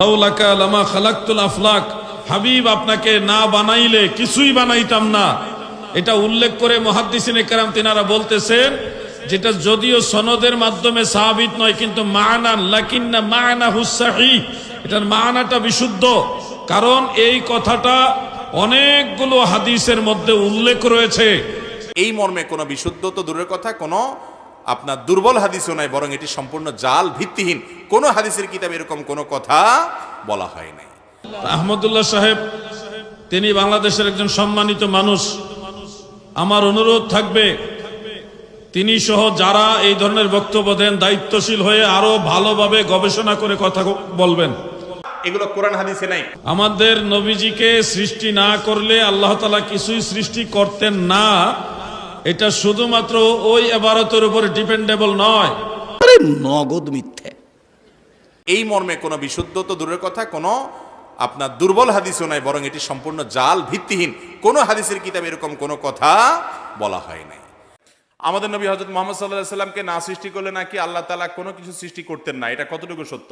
লাউলাকা লামা খালাকতুল আফলাক, হাবিব আপনাকে না বানাইলে কিছুই বানাইতাম না। এটা উল্লেখ করে মুহাদ্দিসিনে কেরাম তিনারা বলতেছেন, যেটা যদিও সনদের মাধ্যমে সাহাবিত নয়, কিন্তু মানান লাকিন্না মানাহু সহিহ, এটার মানাটা বিশুদ্ধ। কারণ এই কথাটা অনেকগুলো হাদিসের মধ্যে উল্লেখ রয়েছে। এই মর্মে কোনো বিশুদ্ধ তো দূরের কথা, কোনো আপনার দুর্বল হাদিসও নাই, বরং এটি সম্পূর্ণ জাল, ভিত্তিহীন। কোন হাদিসের কিতাবে এরকম কোনো কথা বলা হয় নাই। আহমদুল্লাহ সাহেব তিনি বাংলাদেশের একজন সম্মানিত মানুষ। আমার অনুরোধ থাকবে, তিনি সহ যারা এই ধরনের বক্তব্য দেন দায়িত্বশীল হয়ে আরো ভালোভাবে গবেষণা করে কথা বলবেন। এগুলো কোরআন হাদিসে নাই। আমাদের নবীজিকে সৃষ্টি না করলে আল্লাহ তাআলা কিছুই সৃষ্টি করতেন না, এটা শুধুমাত্র ওই ইবারতের উপর ডিপেন্ডেবল নয়, নগদ মিথ্যে। এই মর্মে কোনো বিশুদ্ধ তো দূরের কথা, কোনো আপনার দুর্বল হাদিসও নাই, বরং এটি সম্পূর্ণ জাল, ভিত্তিহীন। কোন হাদিসের কিতাবে এরকম কোনো কথা বলা হয় নাই। আমাদের নবী হযরত মুহাম্মদ সাল্লাল্লাহু আলাইহি সাল্লামকে না সৃষ্টি করলে নাকি আল্লাহ তাআলা কোনো কিছু সৃষ্টি করতেন না, এটা কতটুকু সত্য?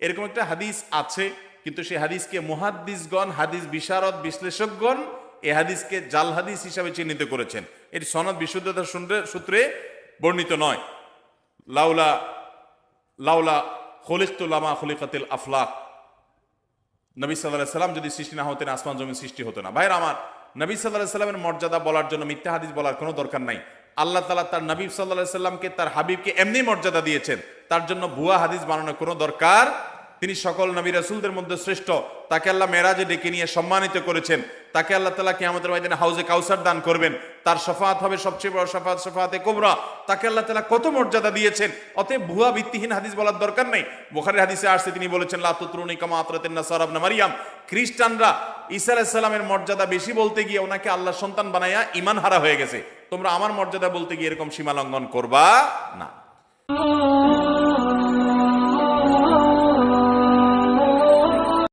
এরকম একটা হাদিস আছে, কিন্তু সেই হাদিসকে মুহাদ্দিসগণ, হাদিস বিশারদ, বিশ্লেষকগণ এই হাদিসকে জাল হাদিস হিসাবে চিহ্নিত করেছেন। এটি সনদ বিশুদ্ধতার সূত্রে বর্ণিত নয়। লাউলা লাউলা খলিকতু লামা খলিকাতিল আফলাক, নবী সাল্লাল্লাহু আলাইহি সাল্লাম যদি সৃষ্টি না হতেন আসমান জমিন সৃষ্টি হতো না। ভাইরা আমার, নবী সাল্লাল্লাহু আলাইহি সাল্লামের মর্যাদা বলার জন্য মিথ্যা হাদিস বলার কোনো দরকার নাই। আল্লাহ তাআলা তার নবী সাল্লাল্লাহু আলাইহি সাল্লামকে, তার হাবিবকে এমনি মর্যাদা দিয়েছেন, তার জন্য ভুয়া হাদিস বানানোর কোনো দরকার। তিনি সকল নবী রাসূলদের মধ্যে শ্রেষ্ঠ, তাকে আল্লাহ মেরাজে ডেকে নিয়ে সম্মানিত করেছেন, তাকে আল্লাহ তাআলা কিয়ামতের ময়দানে হাউজে কাউসার দান করবেন, তার শাফাআত হবে সবচেয়ে বড় শাফাআত, শাফাআতে কুবরা। তাকে আল্লাহ তাআলা কত মর্যাদা দিয়েছেন, অতএব ভুয়া ভিত্তিহীন হাদিস বলার দরকার নেই। বুখারীর হাদিসে আসছে, তিনি বলেছেন লা তুতরুনি কামা আতরাতিন নাসারা ইবনে মারইয়াম, খ্রিস্টানরা ঈসা আলাইহিস সালামের মর্যাদা বেশি বলতে গিয়ে ওনাকে আল্লাহর সন্তান বানায়া ঈমান হারা হয়ে গেছে। তোমরা আমার মর্যাদা বলতে গিয়ে এরকম সীমা লঙ্ঘন করবা না।